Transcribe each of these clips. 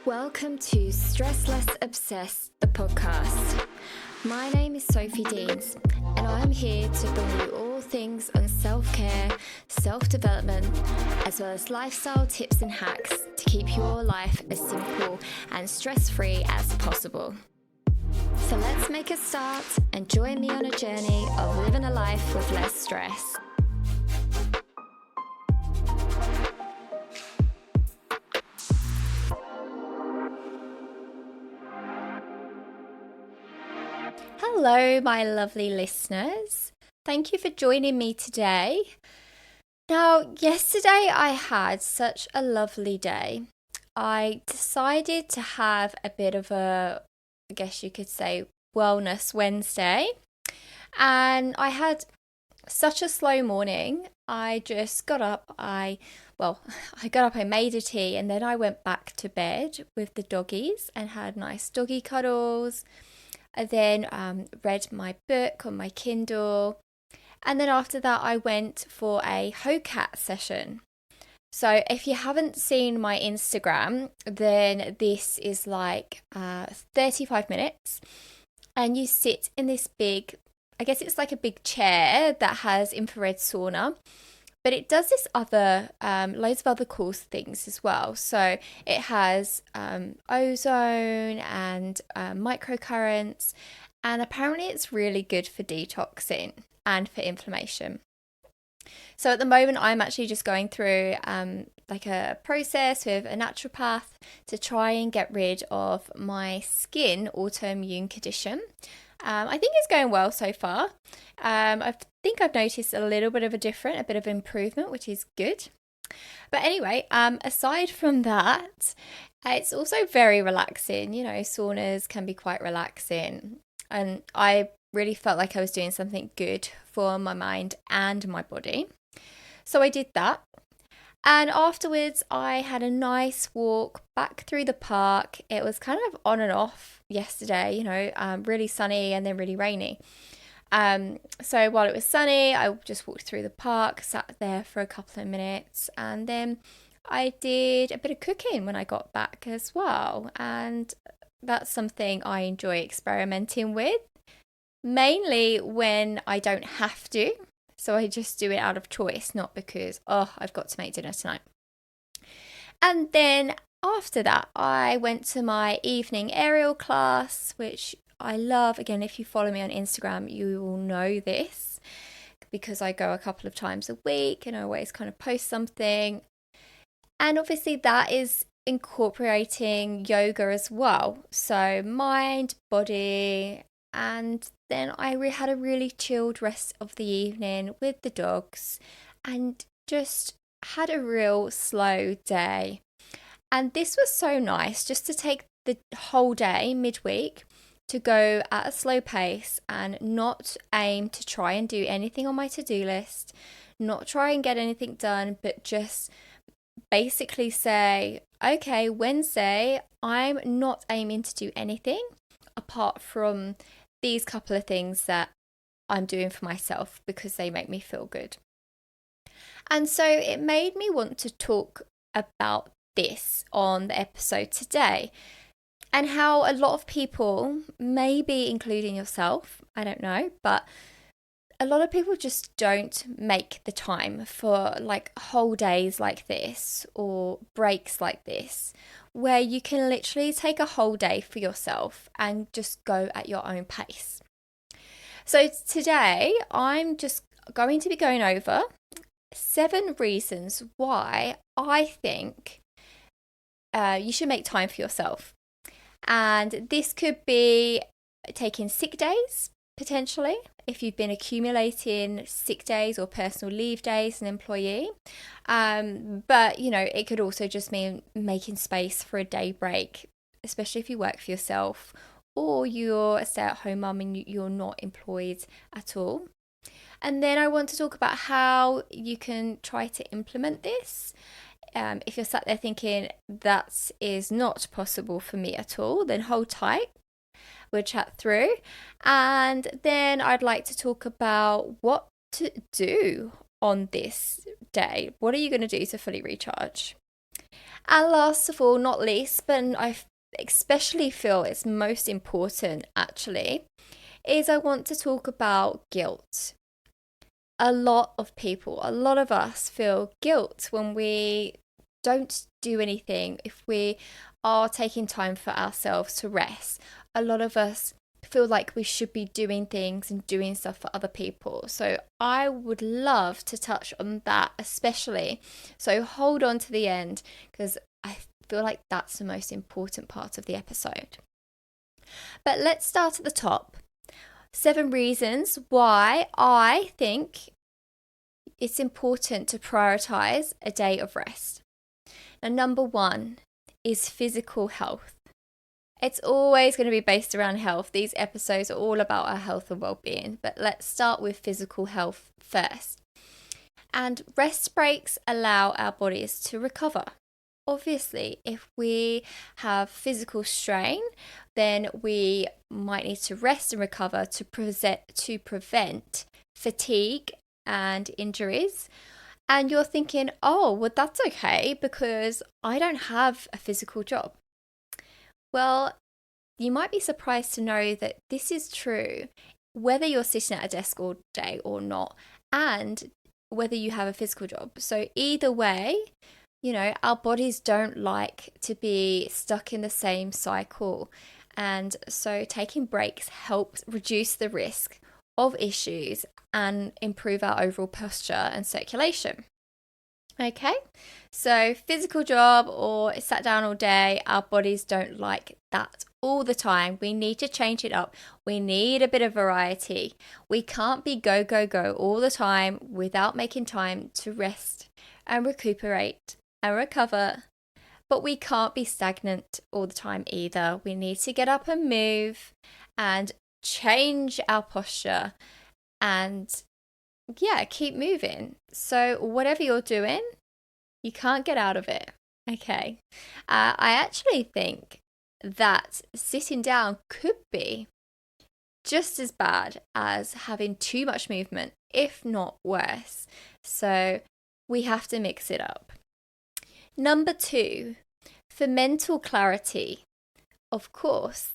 Welcome to Stress Less Obsessed, the podcast. My name is Sophie Deans, and I'm here to bring you all things on self-care, self-development, as well as lifestyle tips and hacks to keep your life as simple and stress-free as possible. So let's make a start and join me on a journey of living a life with less stress. Hello, my lovely listeners. Thank you for joining me today. Now, yesterday I had such a lovely day. I decided to have a bit of a, I guess you could say, Wellness Wednesday. And I had such a slow morning. I just got up, I made a tea, and then I went back to bed with the doggies and had nice doggy cuddles. I then read my book on my Kindle, and then after that I went for a HOCAT session. So if you haven't seen my Instagram, then this is like 35 minutes, and you sit in this big, I guess it's like a big chair that has infrared sauna, but it does this other, loads of other cool things as well. So it has ozone and microcurrents, and apparently it's really good for detoxing and for inflammation. So at the moment, I'm actually just going through like a process with a naturopath to try and get rid of my skin autoimmune condition. I think it's going well so far. I think I've noticed a little bit of a bit of improvement, which is good. But anyway, aside from that, it's also very relaxing. You know, saunas can be quite relaxing. And I really felt like I was doing something good for my mind and my body. So I did that. And afterwards, I had a nice walk back through the park. It was kind of on and off yesterday, really sunny and then really rainy. So while it was sunny, I just walked through the park, sat there for a couple of minutes, and then I did a bit of cooking when I got back as well. And that's something I enjoy experimenting with, mainly when I don't have to. So I just do it out of choice, not because, I've got to make dinner tonight. And then after that, I went to my evening aerial class, which I love. Again, if you follow me on Instagram, you will know this because I go a couple of times a week and I always kind of post something. And obviously that is incorporating yoga as well. So mind, body, and then I had a really chilled rest of the evening with the dogs and just had a real slow day. And this was so nice, just to take the whole day midweek to go at a slow pace and not aim to try and do anything on my to-do list, not try and get anything done, but just basically say, okay, Wednesday, I'm not aiming to do anything apart from these couple of things that I'm doing for myself because they make me feel good. And so it made me want to talk about this on the episode today, and how a lot of people, maybe including yourself, I don't know, but a lot of people just don't make the time for like whole days like this or breaks like this, where you can literally take a whole day for yourself and just go at your own pace. So today I'm just going to be going over 7 reasons why I think you should make time for yourself. And this could be taking sick days, potentially, if you've been accumulating sick days or personal leave days as an employee. But, it could also just mean making space for a day break, especially if you work for yourself or you're a stay-at-home mum and you're not employed at all. And then I want to talk about how you can try to implement this. If you're sat there thinking that is not possible for me at all, then hold tight. We'll chat through. And then I'd like to talk about what to do on this day. What are you going to do to fully recharge? And last of all, not least, but I especially feel it's most important actually, is I want to talk about guilt. A lot of people, a lot of us feel guilt when we don't do anything, if we are taking time for ourselves to rest. A lot of us feel like we should be doing things and doing stuff for other people. So I would love to touch on that, especially. So hold on to the end, because I feel like that's the most important part of the episode. But let's start at the top. 7 reasons why I think it's important to prioritize a day of rest. Now, number 1 is physical health. It's always going to be based around health. These episodes are all about our health and well-being, but let's start with physical health first. And rest breaks allow our bodies to recover. Obviously, if we have physical strain, then we might need to rest and recover to prevent fatigue and injuries. And you're thinking, oh, well, that's okay because I don't have a physical job. Well, you might be surprised to know that this is true, whether you're sitting at a desk all day or not, and whether you have a physical job. So either way, our bodies don't like to be stuck in the same cycle. And so taking breaks helps reduce the risk of issues and improve our overall posture and circulation. Okay, so physical job or sat down all day, our bodies don't like that all the time. We need to change it up. We need a bit of variety. We can't be go, go, go all the time without making time to rest and recuperate and recover. But we can't be stagnant all the time either. We need to get up and move and change our posture and keep moving. So whatever you're doing, you can't get out of it. Okay. I actually think that sitting down could be just as bad as having too much movement, if not worse. So we have to mix it up. Number 2, for mental clarity. Of course,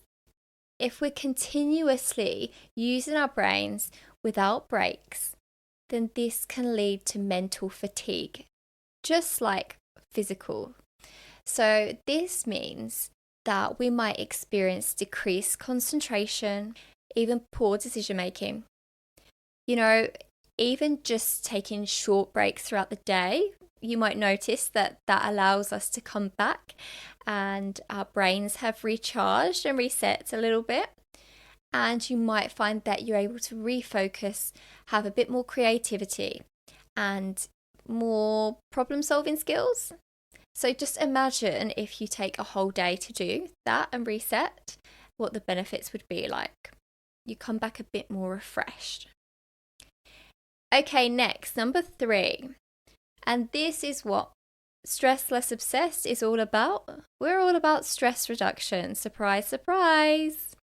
if we're continuously using our brains without breaks, then this can lead to mental fatigue, just like physical. So this means that we might experience decreased concentration, even poor decision making. Even just taking short breaks throughout the day, you might notice that allows us to come back and our brains have recharged and reset a little bit. And you might find that you're able to refocus, have a bit more creativity and more problem-solving skills. So just imagine if you take a whole day to do that and reset, what the benefits would be like. You come back a bit more refreshed. Okay, next, number 3. And this is what Stress Less Obsessed is all about. We're all about stress reduction. Surprise, surprise.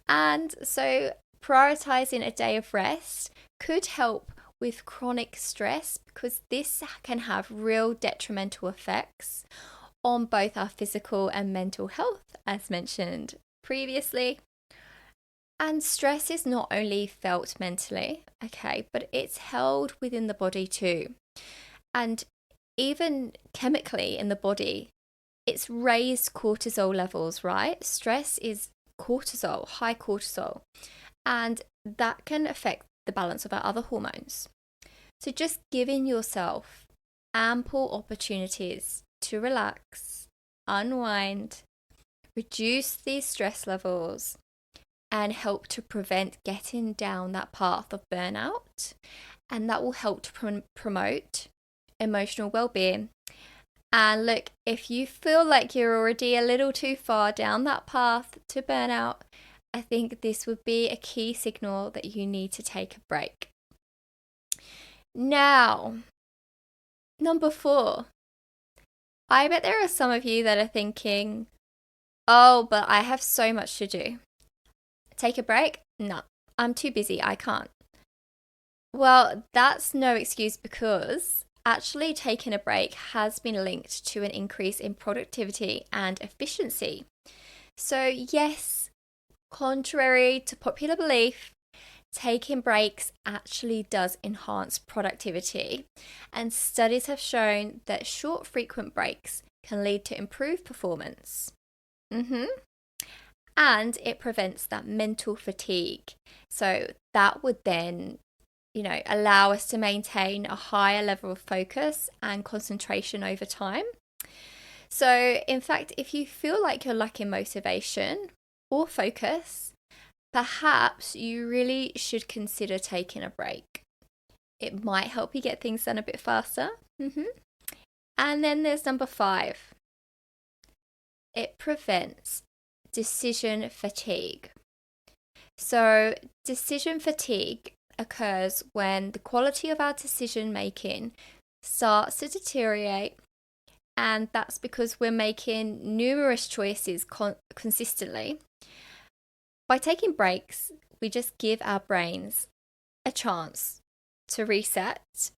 And so prioritizing a day of rest could help with chronic stress because this can have real detrimental effects on both our physical and mental health, as mentioned previously. And stress is not only felt mentally, okay, but it's held within the body too. And even chemically in the body, it's raised cortisol levels, right? Stress is cortisol, high cortisol, and that can affect the balance of our other hormones. So just giving yourself ample opportunities to relax, unwind, reduce these stress levels, and help to prevent getting down that path of burnout. And that will help to promote emotional well-being. And look, if you feel like you're already a little too far down that path to burnout, I think this would be a key signal that you need to take a break. Now, number 4. I bet there are some of you that are thinking, oh, but I have so much to do. Take a break? No, I'm too busy. I can't. Well, that's no excuse because actually taking a break has been linked to an increase in productivity and efficiency. So, yes, contrary to popular belief, taking breaks actually does enhance productivity, and studies have shown that short, frequent breaks can lead to improved performance. And it prevents that mental fatigue. So that would then, allow us to maintain a higher level of focus and concentration over time. So, in fact, if you feel like you're lacking motivation or focus, perhaps you really should consider taking a break. It might help you get things done a bit faster. And then there's number 5. It prevents decision fatigue. So, decision fatigue occurs when the quality of our decision making starts to deteriorate, and that's because we're making numerous choices consistently. By taking breaks, we just give our brains a chance to reset,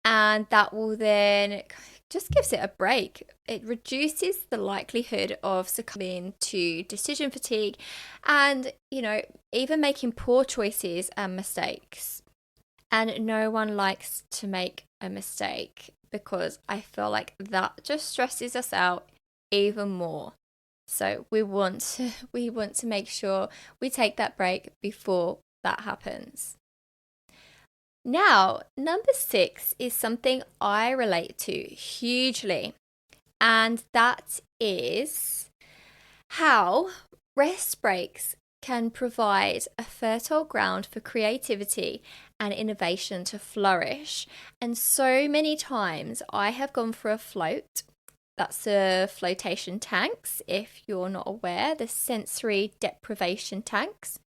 and that will then just gives it a break. It reduces the likelihood of succumbing to decision fatigue and, even making poor choices and mistakes. And no one likes to make a mistake, because I feel like that just stresses us out even more. So we want to make sure we take that break before that happens. Now, number 6 is something I relate to hugely, and that is how rest breaks can provide a fertile ground for creativity and innovation to flourish. And so many times I have gone for a float. That's the flotation tanks, if you're not aware, the sensory deprivation tanks.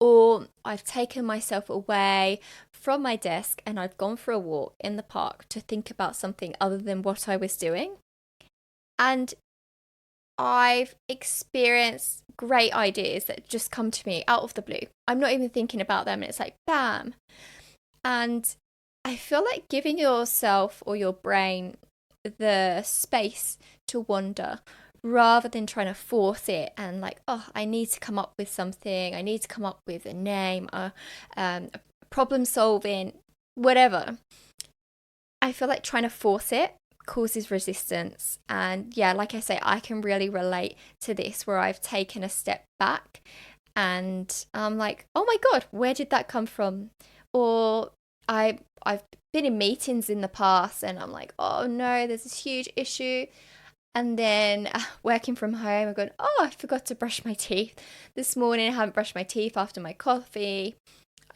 Or I've taken myself away from my desk and I've gone for a walk in the park to think about something other than what I was doing. And I've experienced great ideas that just come to me out of the blue. I'm not even thinking about them, and it's like, bam. And I feel like giving yourself or your brain the space to wander rather than trying to force it and like, oh, I need to come up with something. I need to come up with a name, problem solving, whatever. I feel like trying to force it causes resistance. And yeah, like I say, I can really relate to this, where I've taken a step back and I'm like, oh my God, where did that come from? Or I've been in meetings in the past and I'm like, oh no, there's this huge issue. And then working from home, I'm going, oh, I forgot to brush my teeth this morning. I haven't brushed my teeth after my coffee.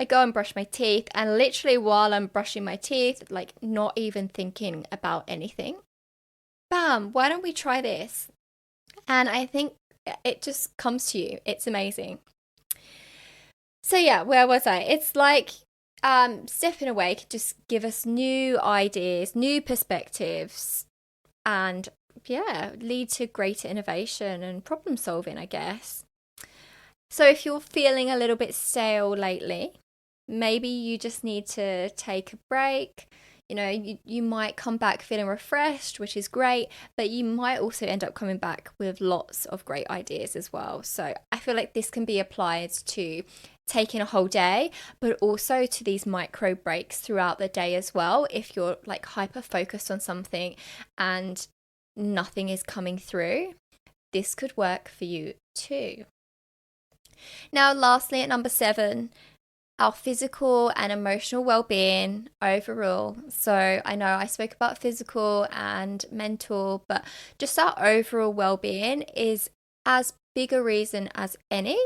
I go and brush my teeth, and literally while I'm brushing my teeth, like not even thinking about anything, bam, why don't we try this? And I think it just comes to you. It's amazing. So yeah, where was I? It's like stepping away can just give us new ideas, new perspectives, and yeah, lead to greater innovation and problem solving, I guess. So if you're feeling a little bit stale lately, maybe you just need to take a break. You might come back feeling refreshed, which is great, but you might also end up coming back with lots of great ideas as well. So I feel like this can be applied to taking a whole day, but also to these micro breaks throughout the day as well. If you're like hyper focused on something and nothing is coming through, this could work for you too. Now, lastly, at number 7, our physical and emotional well-being overall. So I know I spoke about physical and mental, but just our overall well-being is as big a reason as any.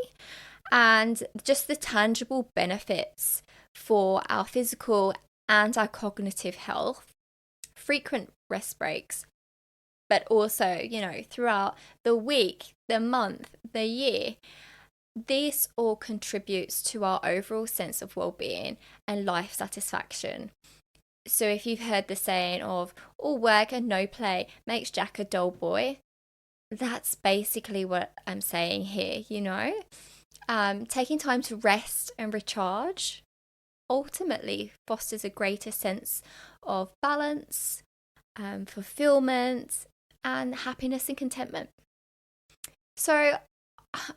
And just the tangible benefits for our physical and our cognitive health, frequent rest breaks, but also, throughout the week, the month, the year, this all contributes to our overall sense of well-being and life satisfaction. So if you've heard the saying of all work and no play makes Jack a dull boy, that's basically what I'm saying here, Taking time to rest and recharge ultimately fosters a greater sense of balance, fulfillment, and happiness and contentment. So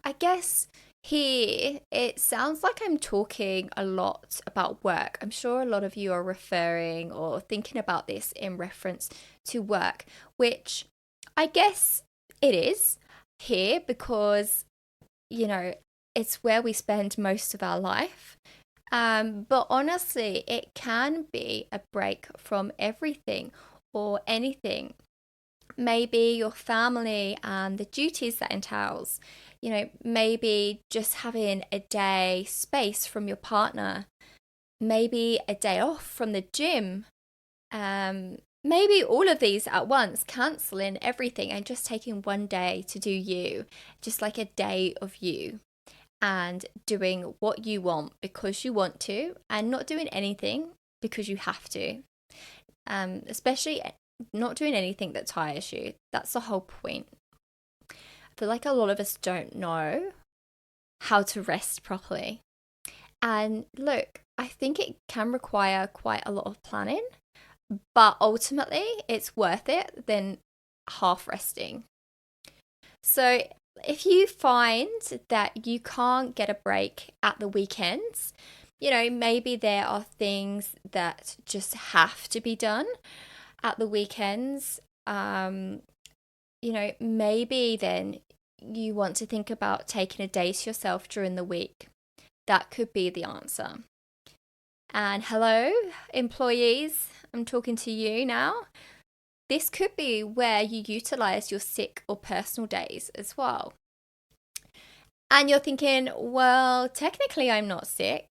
I guess here it sounds like I'm talking a lot about work. I'm sure a lot of you are referring or thinking about this in reference to work, which I guess it is here because, it's where we spend most of our life. But honestly, it can be a break from everything or anything. Maybe your family and the duties that entails. Maybe just having a day space from your partner. Maybe a day off from the gym. Maybe all of these at once, cancelling everything and just taking one day to do you, just like a day of you, and doing what you want because you want to, and not doing anything because you have to. Especially not doing anything that tires you. That's the whole point. I feel like a lot of us don't know how to rest properly. And look, I think it can require quite a lot of planning, but ultimately it's worth it than half resting. So if you find that you can't get a break at the weekends, maybe there are things that just have to be done at the weekends. Maybe then you want to think about taking a day to yourself during the week. That could be the answer. And hello, employees, I'm talking to you now. This could be where you utilize your sick or personal days as well. And you're thinking, well, technically I'm not sick.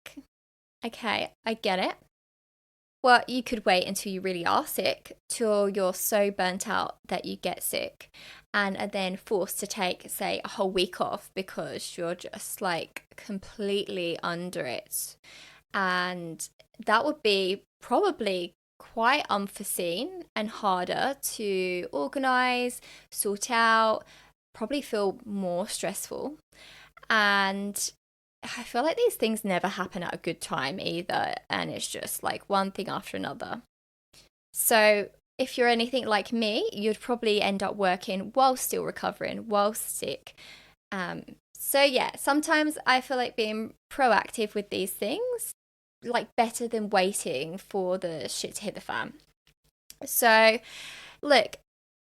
Okay, I get it. Well, you could wait until you really are sick, till you're so burnt out that you get sick and are then forced to take, say, a whole week off because you're just like completely under it. And that would be probably quite unforeseen and harder to organize, sort out, probably feel more stressful. And I feel like these things never happen at a good time either, and it's just like one thing after another. So if you're anything like me, you'd probably end up working while still recovering, while sick. So yeah, sometimes I feel like being proactive with these things, like better than waiting for the shit to hit the fan. So look,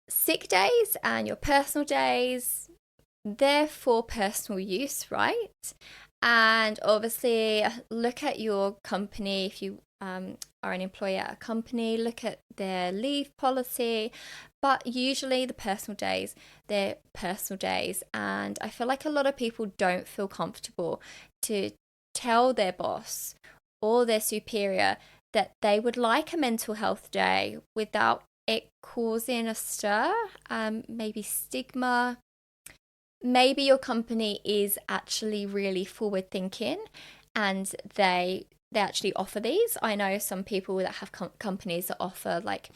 sick days and your personal days, they're for personal use, right? And obviously, look at your company. If you are an employee at a company, look at their leave policy. But usually, the personal days, they're personal days. And I feel like a lot of people don't feel comfortable to tell their boss or their superior that they would like a mental health day without it causing a stir, maybe stigma. Maybe your company is actually really forward thinking and they actually offer these. I know some people that have companies that offer like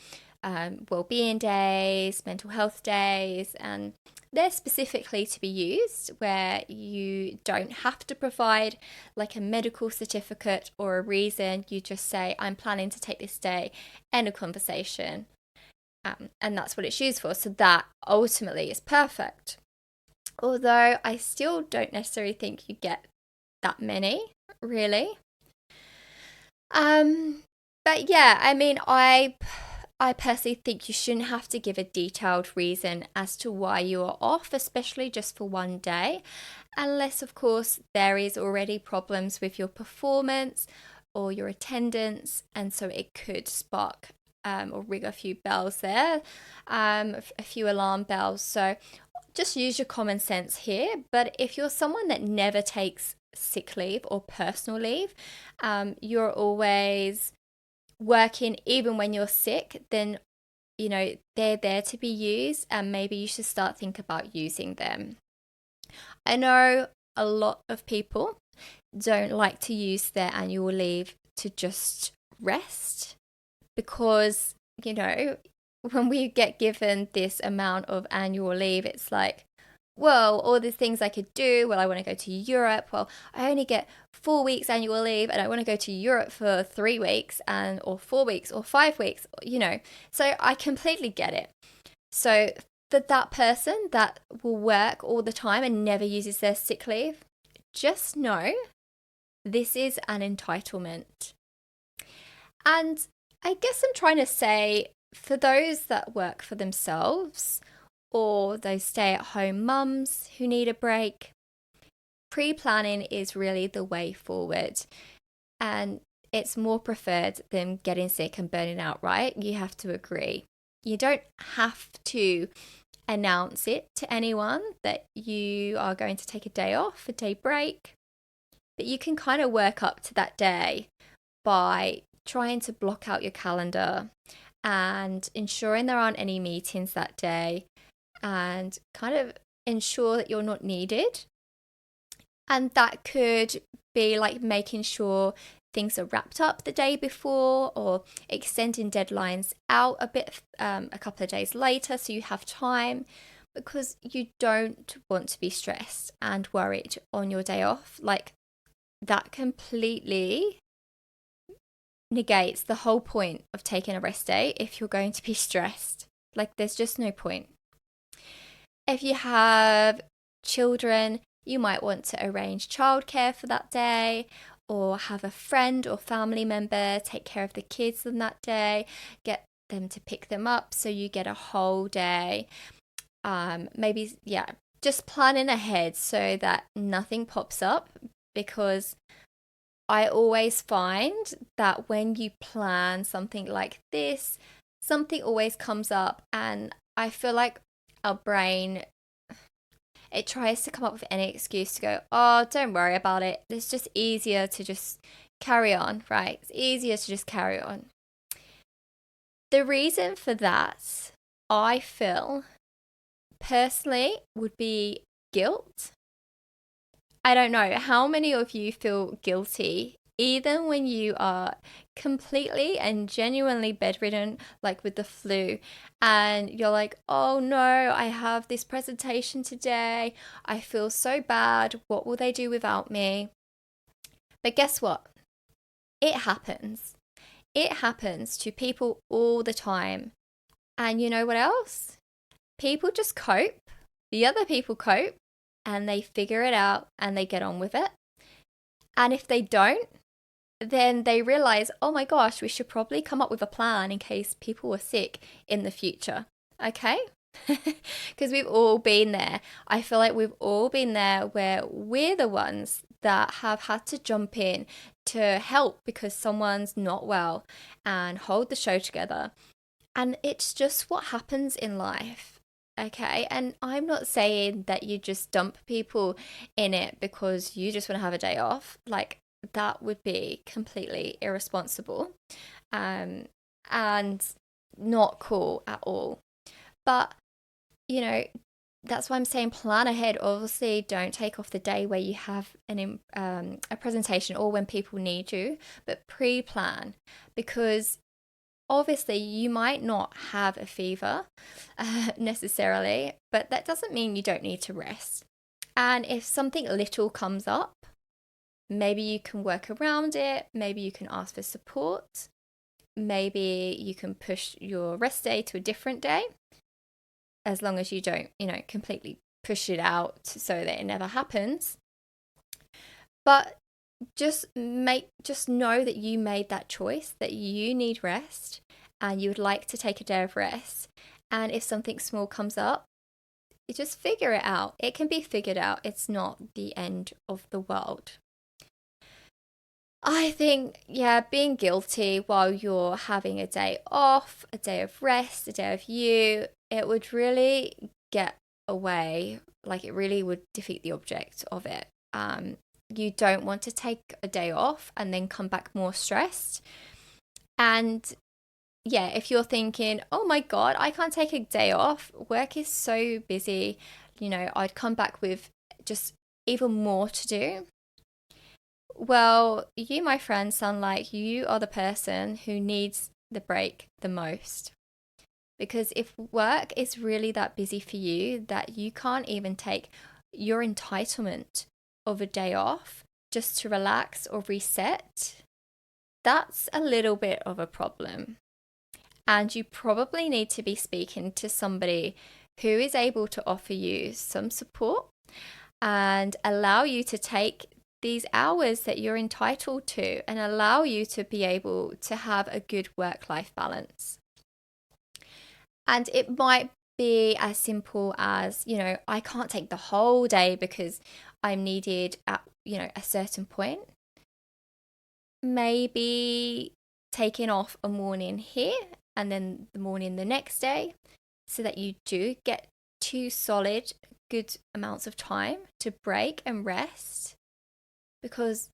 wellbeing days, mental health days, and they're specifically to be used where you don't have to provide like a medical certificate or a reason. You just say, I'm planning to take this day, end of conversation. And that's what it's used for. So that ultimately is perfect. Although I still don't necessarily think you get that many, really. But yeah, I mean, I personally think you shouldn't have to give a detailed reason as to why you are off, especially just for one day, unless, of course, there is already problems with your performance or your attendance, and so it could spark or ring a few bells there, a few alarm bells. So just use your common sense here. But if you're someone that never takes sick leave or personal leave, you're always working even when you're sick, then they're there to be used, and maybe you should start thinking about using them. I know a lot of people don't like to use their annual leave to just rest because when we get given this amount of annual leave, it's like, well, all these things I could do. Well, I want to go to Europe. Well, I only get 4 weeks annual leave and I want to go to Europe for 3 weeks and or 4 weeks or 5 weeks, So I completely get it. So for that person that will work all the time and never uses their sick leave, just know this is an entitlement. And I guess I'm trying to say for those that work for themselves or those stay-at-home mums who need a break, pre-planning is really the way forward. And it's more preferred than getting sick and burning out, right? You have to agree. You don't have to announce it to anyone that you are going to take a day off, a day break, but you can kind of work up to that day by trying to block out your calendar and ensuring there aren't any meetings that day and kind of ensure that you're not needed. And that could be like making sure things are wrapped up the day before or extending deadlines out a bit, a couple of days later so you have time, because you don't want to be stressed and worried on your day off. Like, that completely negates the whole point of taking a rest day if you're going to be stressed. Like, there's just no point. If you have children, you might want to arrange childcare for that day or have a friend or family member take care of the kids on that day, get them to pick them up so you get a whole day. Maybe, just planning ahead so that nothing pops up, because I always find that when you plan something like this, something always comes up, and I feel like our brain, it tries to come up with any excuse to go, oh, don't worry about it. It's just easier to just carry on, right? It's easier to just carry on. The reason for that, I feel, personally, would be guilt. I don't know how many of you feel guilty, even when you are completely and genuinely bedridden, like with the flu, and you're like, oh no, I have this presentation today. I feel so bad. What will they do without me? But guess what? It happens. It happens to people all the time. And you know what else? People just cope. The other people cope and they figure it out and they get on with it. And if they don't, then they realize, oh my gosh, we should probably come up with a plan in case people are sick in the future. Okay? Because we've all been there. I feel like we've all been there where we're the ones that have had to jump in to help because someone's not well and hold the show together. And it's just what happens in life. Okay, and I'm not saying that you just dump people in it because you just want to have a day off. Like, that would be completely irresponsible, and not cool at all. But, that's why I'm saying plan ahead. Obviously, don't take off the day where you have a presentation or when people need you, but pre-plan, because obviously you might not have a fever necessarily, but that doesn't mean you don't need to rest. And if something little comes up, maybe you can work around it. Maybe you can ask for support. Maybe you can push your rest day to a different day, as long as you don't, completely push it out so that it never happens. But just know that you made that choice, that you need rest and you would like to take a day of rest. And if something small comes up, you just figure it out. It can be figured out. It's not the end of the world. I think, being guilty while you're having a day off, a day of rest, a day of you, it would really get away. Like, it really would defeat the object of it. You don't want to take a day off and then come back more stressed. And if you're thinking, oh my God, I can't take a day off, work is so busy, I'd come back with just even more to do. Well, you, my friend, sound like you are the person who needs the break the most. Because if work is really that busy for you that you can't even take your entitlement of a day off just to relax or reset, that's a little bit of a problem. And you probably need to be speaking to somebody who is able to offer you some support and allow you to take these hours that you're entitled to and allow you to be able to have a good work-life balance. And it might be as simple as, I can't take the whole day because I'm needed at, a certain point. Maybe taking off a morning here and then the morning the next day so that you do get 2 solid, good amounts of time to break and rest. Because,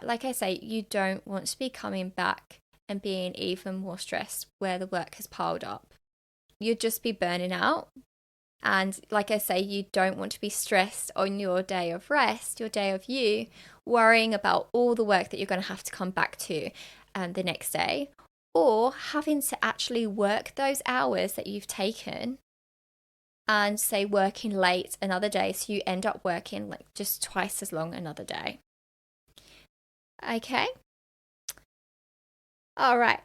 like I say, you don't want to be coming back and being even more stressed where the work has piled up. You'd just be burning out. And like I say, you don't want to be stressed on your day of rest, your day of you, worrying about all the work that you're going to have to come back to the next day, or having to actually work those hours that you've taken and say working late another day. So you end up working like just twice as long another day. Okay. All right.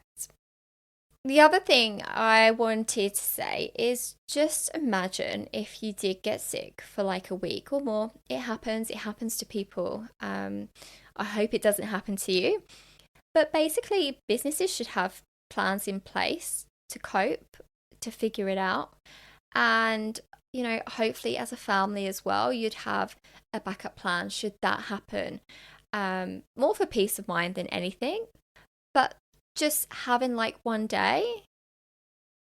The other thing I wanted to say is just imagine if you did get sick for like a week or more. It happens to people. I hope it doesn't happen to you. But basically, businesses should have plans in place to cope, to figure it out. And, hopefully as a family as well, you'd have a backup plan should that happen. More for peace of mind than anything. But just having like one day,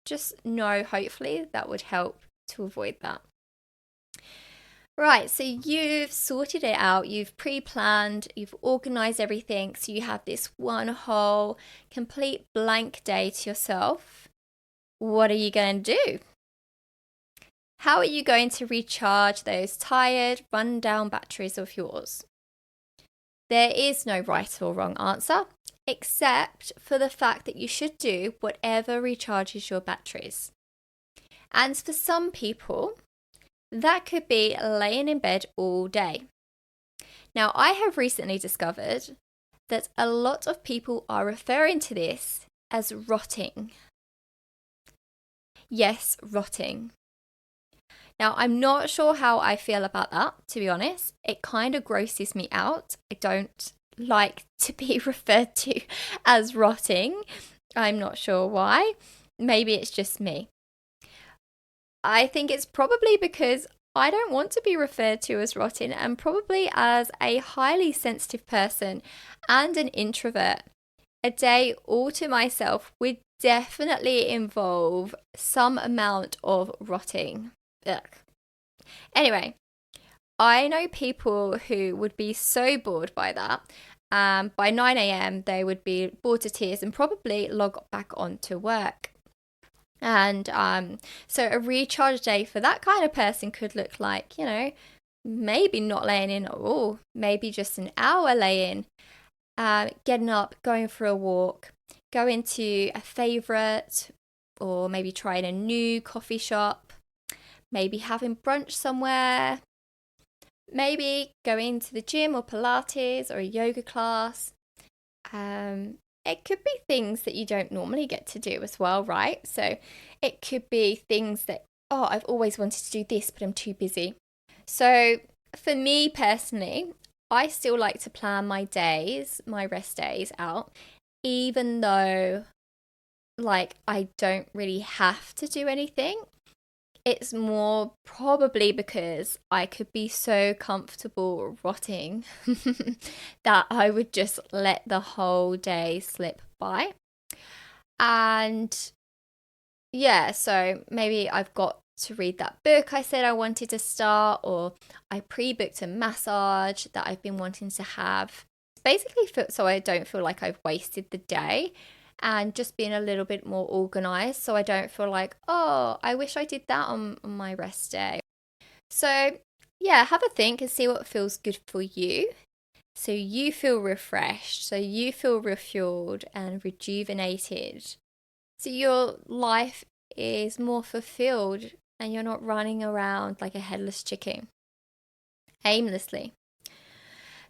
just know hopefully that would help to avoid that. Right, so you've sorted it out, you've pre-planned, you've organised everything, so you have this one whole complete blank day to yourself. What are you going to do? How are you going to recharge those tired, run-down batteries of yours? There is no right or wrong answer, except for the fact that you should do whatever recharges your batteries. And for some people, that could be laying in bed all day. Now, I have recently discovered that a lot of people are referring to this as rotting. Yes, rotting. Now, I'm not sure how I feel about that, to be honest. It kind of grosses me out. I don't like to be referred to as rotting. I'm not sure why. Maybe it's just me. I think it's probably because I don't want to be referred to as rotting, and probably as a highly sensitive person and an introvert, a day all to myself would definitely involve some amount of rotting. Ugh. Anyway, I know people who would be so bored by that. By 9 a.m, they would be bored to tears and probably log back onto work. And so a recharge day for that kind of person could look like, maybe not laying in at all, maybe just an hour laying, getting up, going for a walk, going to a favourite, or maybe trying a new coffee shop, maybe having brunch somewhere, maybe going to the gym or Pilates or a yoga class. It could be things that you don't normally get to do as well, right? So it could be things that, I've always wanted to do this, but I'm too busy. So for me personally, I still like to plan my days, my rest days out, even though like I don't really have to do anything. It's more probably because I could be so comfortable rotting that I would just let the whole day slip by. And so maybe I've got to read that book I said I wanted to start, or I pre-booked a massage that I've been wanting to have. Basically, so I don't feel like I've wasted the day. And just being a little bit more organized so I don't feel like, I wish I did that on my rest day. So have a think and see what feels good for you. So you feel refreshed, so you feel refueled and rejuvenated. So your life is more fulfilled and you're not running around like a headless chicken aimlessly.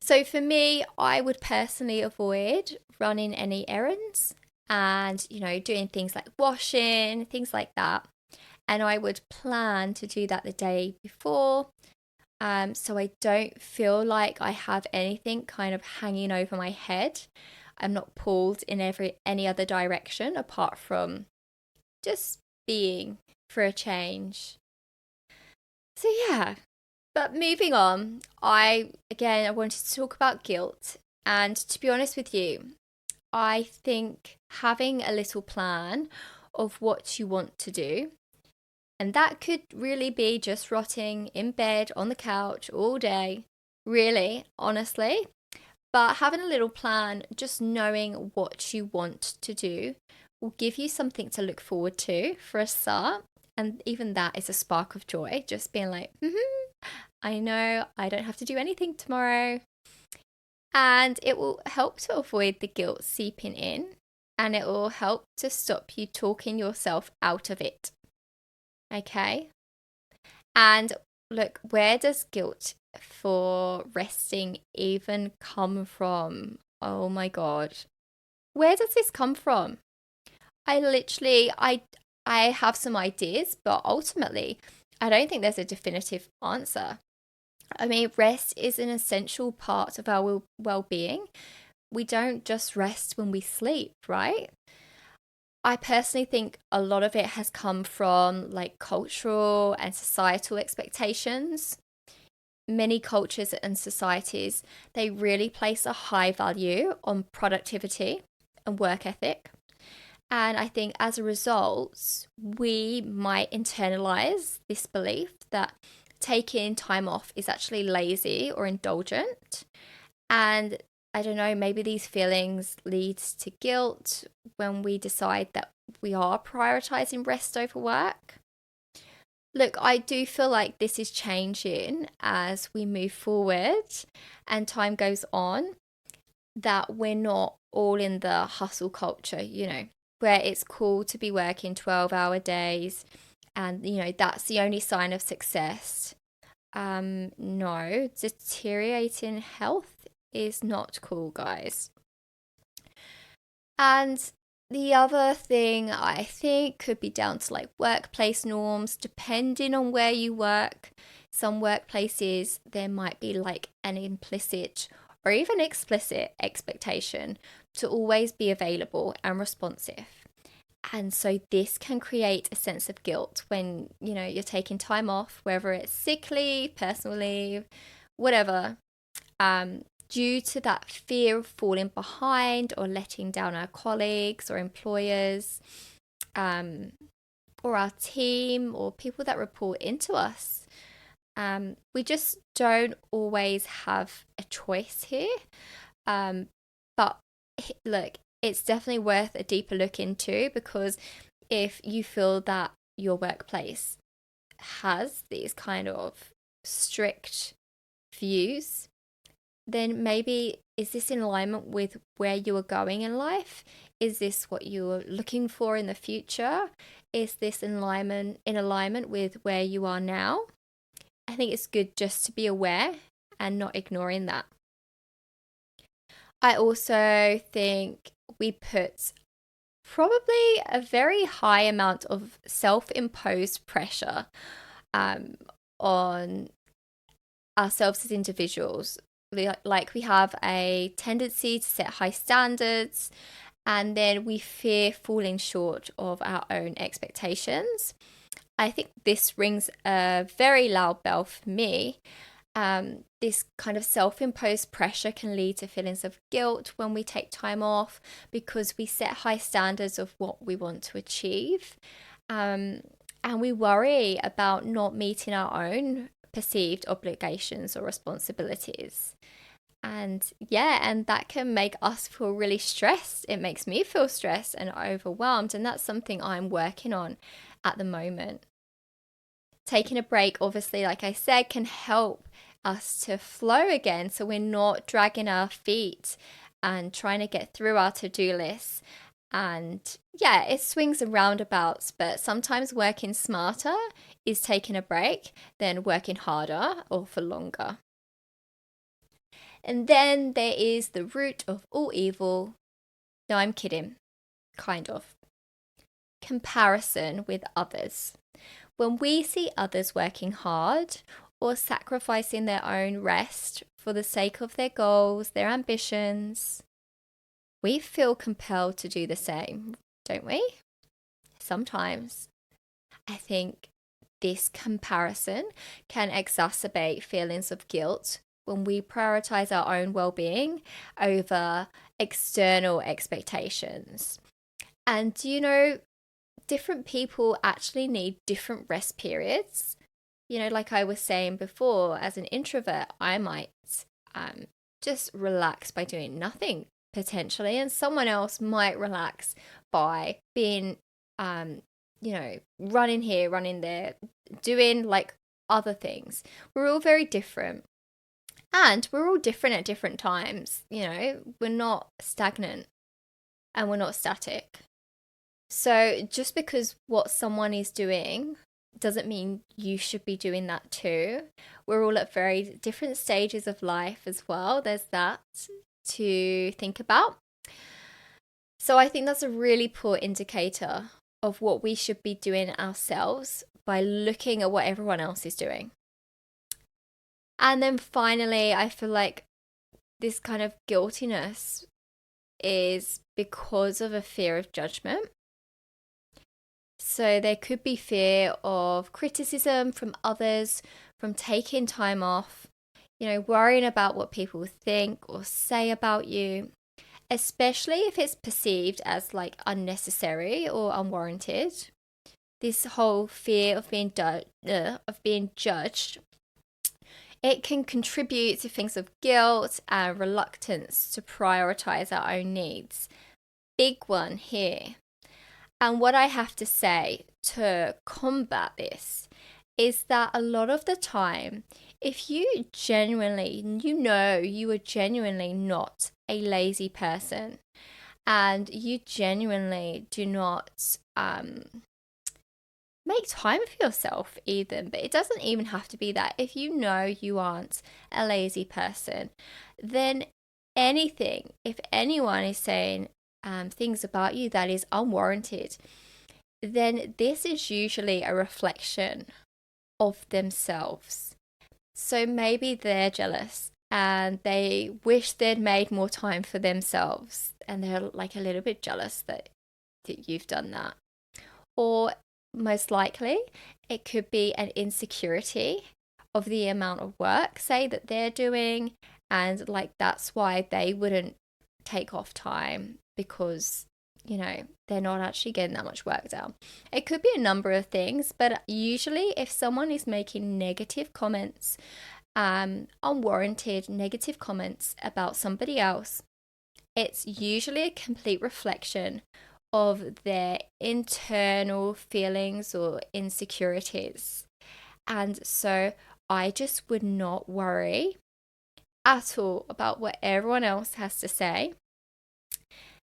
So for me, I would personally avoid running any errands and, doing things like washing, things like that. And I would plan to do that the day before. So I don't feel like I have anything kind of hanging over my head. I'm not pulled in any other direction apart from just being for a change. So yeah, but moving on, I wanted to talk about guilt. And to be honest with you, I think having a little plan of what you want to do, and that could really be just rotting in bed on the couch all day, really, honestly. But having a little plan, just knowing what you want to do, will give you something to look forward to for a start. And even that is a spark of joy, just being like, I know I don't have to do anything tomorrow. And it will help to avoid the guilt seeping in, and it will help to stop you talking yourself out of it. Okay? And look, where does guilt for resting even come from? Oh my God. Where does this come from? I have some ideas, but ultimately, I don't think there's a definitive answer. I mean, rest is an essential part of our well-being. We don't just rest when we sleep, right? I personally think a lot of it has come from like cultural and societal expectations. Many cultures and societies, they really place a high value on productivity and work ethic. And I think as a result, we might internalize this belief that taking time off is actually lazy or indulgent. And I don't know, maybe these feelings lead to guilt when we decide that we are prioritizing rest over work. Look, I do feel like this is changing as we move forward and time goes on, that we're not all in the hustle culture, where it's cool to be working 12-hour days and, that's the only sign of success. No, deteriorating health is not cool, guys. And the other thing I think could be down to like workplace norms, depending on where you work. Some workplaces, there might be like an implicit or even explicit expectation to always be available and responsive. And so this can create a sense of guilt when, you're taking time off, whether it's sick leave, personal leave, whatever, due to that fear of falling behind or letting down our colleagues or employers, or our team or people that report into us. We just don't always have a choice here. But look, it's definitely worth a deeper look into, because if you feel that your workplace has these kind of strict views, then maybe is this in alignment with where you are going in life? Is this what you're looking for in the future? Is this in alignment with where you are now? I think it's good just to be aware and not ignoring that. I also think we put probably a very high amount of self-imposed pressure on ourselves as individuals. Like we have a tendency to set high standards, and then we fear falling short of our own expectations. I think this rings a very loud bell for me. This kind of self-imposed pressure can lead to feelings of guilt when we take time off, because we set high standards of what we want to achieve. And we worry about not meeting our own perceived obligations or responsibilities. And that can make us feel really stressed. It makes me feel stressed and overwhelmed. And that's something I'm working on at the moment. Taking a break, obviously, like I said, can help us to flow again, so we're not dragging our feet and trying to get through our to-do lists And yeah, it swings and roundabouts, but sometimes working smarter is taking a break than working harder or for longer. And then there is the root of all evil. No, I'm kidding. Kind of. Comparison with others. When we see others working hard or sacrificing their own rest for the sake of their goals, their ambitions, we feel compelled to do the same, don't we? Sometimes. I think this comparison can exacerbate feelings of guilt when we prioritize our own well-being over external expectations. And different people actually need different rest periods. Like I was saying before, as an introvert, I might just relax by doing nothing potentially, and someone else might relax by being running here, running there, doing like other things. We're all very different, and we're all different at different times. We're not stagnant and we're not static. So just because what someone is doing doesn't mean you should be doing that too. We're all at very different stages of life as well. There's that to think about. So I think that's a really poor indicator of what we should be doing ourselves by looking at what everyone else is doing. And then finally, I feel like this kind of guiltiness is because of a fear of judgment. So there could be fear of criticism from others, from taking time off, worrying about what people think or say about you, especially if it's perceived as like unnecessary or unwarranted. This whole fear of being judged, it can contribute to things of guilt and reluctance to prioritize our own needs. Big one here. And what I have to say to combat this is that a lot of the time, if you are genuinely not a lazy person, and you genuinely do not make time for yourself even, but it doesn't even have to be that. If you know you aren't a lazy person, then if anyone is saying things about you that is unwarranted, then this is usually a reflection of themselves. So maybe they're jealous and they wish they'd made more time for themselves, and they're like a little bit jealous that you've done that. Or most likely it could be an insecurity of the amount of work, say, that they're doing, and like that's why they wouldn't take off time, because they're not actually getting that much work done. It could be a number of things, but usually if someone is making negative comments, unwarranted negative comments about somebody else, it's usually a complete reflection of their internal feelings or insecurities. And so I just would not worry at all about what everyone else has to say,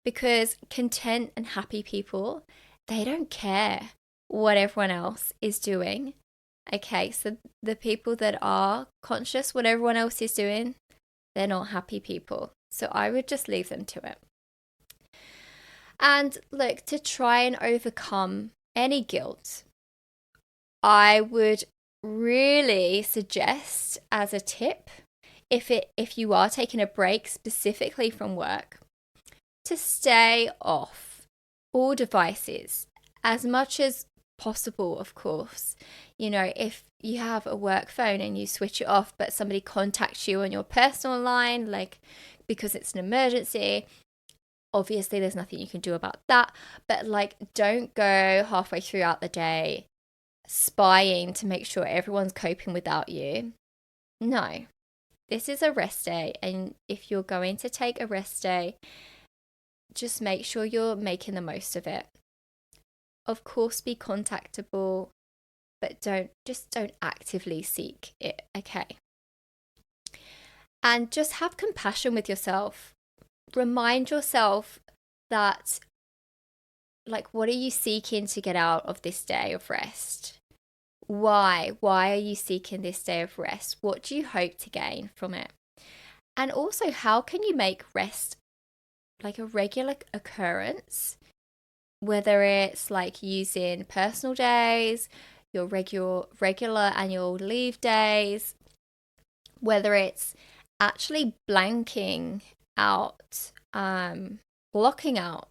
because content and happy people, they don't care what everyone else is doing. Okay, so the people that are conscious what everyone else is doing, they're not happy people. So I would just leave them to it. And look, to try and overcome any guilt, I would really suggest, as a tip, if you are taking a break specifically from work, to stay off all devices as much as possible, of course. If you have a work phone and you switch it off, but somebody contacts you on your personal line, like because it's an emergency, obviously there's nothing you can do about that. But like, don't go halfway throughout the day spying to make sure everyone's coping without you. No, this is a rest day. And if you're going to take a rest day, just make sure you're making the most of it. Of course, be contactable, but don't actively seek it, okay? And just have compassion with yourself. Remind yourself that Like, what are you seeking to get out of this day of rest? Why are you seeking this day of rest? What do you hope to gain from it? And also, how can you make rest like a regular occurrence? Whether it's like using personal days, your regular annual leave days, whether it's actually blanking out, blocking out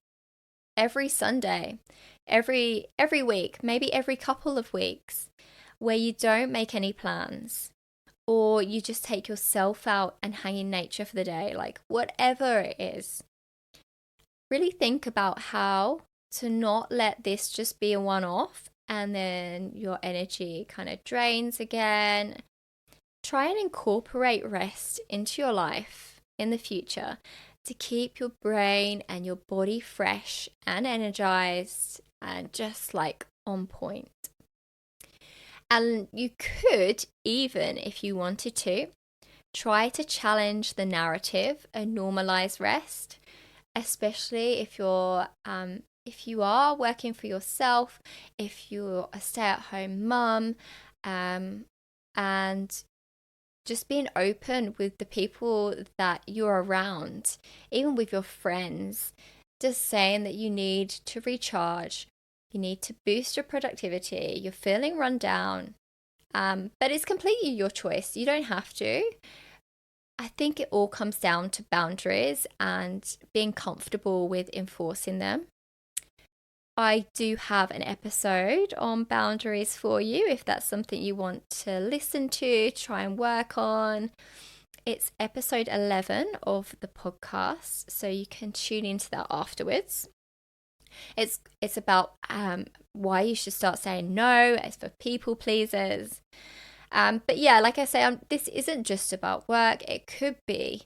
every Sunday, every week, maybe every couple of weeks, where you don't make any plans, or you just take yourself out and hang in nature for the day, like whatever it is. Really think about how to not let this just be a one-off and then your energy kind of drains again. Try and incorporate rest into your life in the future to keep your brain and your body fresh and energized and just like on point. And you could, even if you wanted to, try to challenge the narrative and normalize rest, especially if you are working for yourself, if you're a stay-at-home mum, and just being open with the people that you're around, even with your friends, just saying that you need to recharge, you need to boost your productivity, you're feeling run down, but it's completely your choice. You don't have to. I think it all comes down to boundaries and being comfortable with enforcing them. I do have an episode on boundaries for you if that's something you want to listen to, try and work on. It's episode 11 of the podcast, so you can tune into that afterwards. It's about why you should start saying no. It's for people pleasers. But yeah, like I say, this isn't just about work. It could be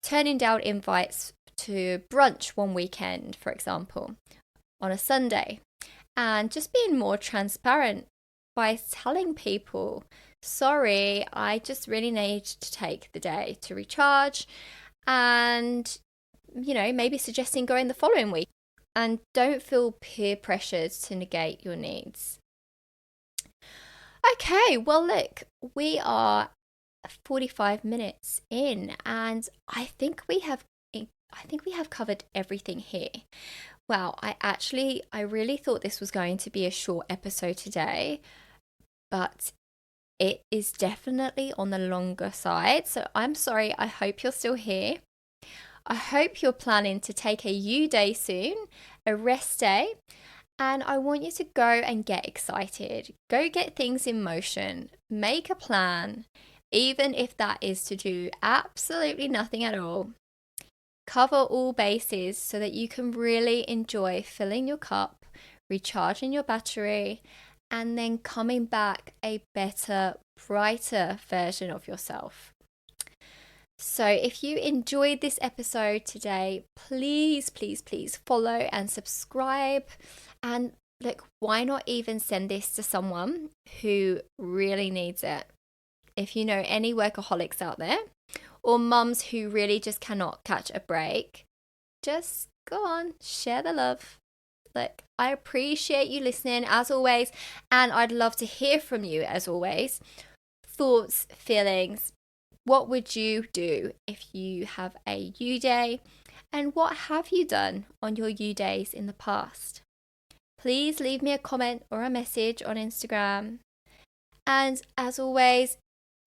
turning down invites to brunch one weekend, for example, on a Sunday, and just being more transparent by telling people, sorry, I just really need to take the day to recharge, and maybe suggesting going the following week. And don't feel peer pressured to negate your needs. Okay, well look, we are 45 minutes in, and I think we have covered everything here. Wow, I really thought this was going to be a short episode today, but it is definitely on the longer side. So I'm sorry, I hope you're still here. I hope you're planning to take a you day soon, a rest day, and I want you to go and get excited. Go get things in motion, make a plan, even if that is to do absolutely nothing at all. Cover all bases so that you can really enjoy filling your cup, recharging your battery, and then coming back a better, brighter version of yourself. So if you enjoyed this episode today, please follow and subscribe. And look, why not even send this to someone who really needs it? If you know any workaholics out there, or mums who really just cannot catch a break, just go on, share the love. Look, I appreciate you listening as always, and I'd love to hear from you as always. Thoughts, feelings, what would you do if you have a you day, and what have you done on your you days in the past? Please leave me a comment or a message on Instagram. And as always,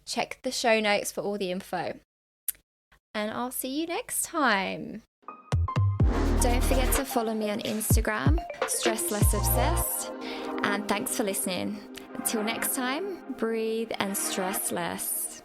check the show notes for all the info. And I'll see you next time. Don't forget to follow me on Instagram, Stress Less Obsessed. And thanks for listening. Until next time, breathe and stress less.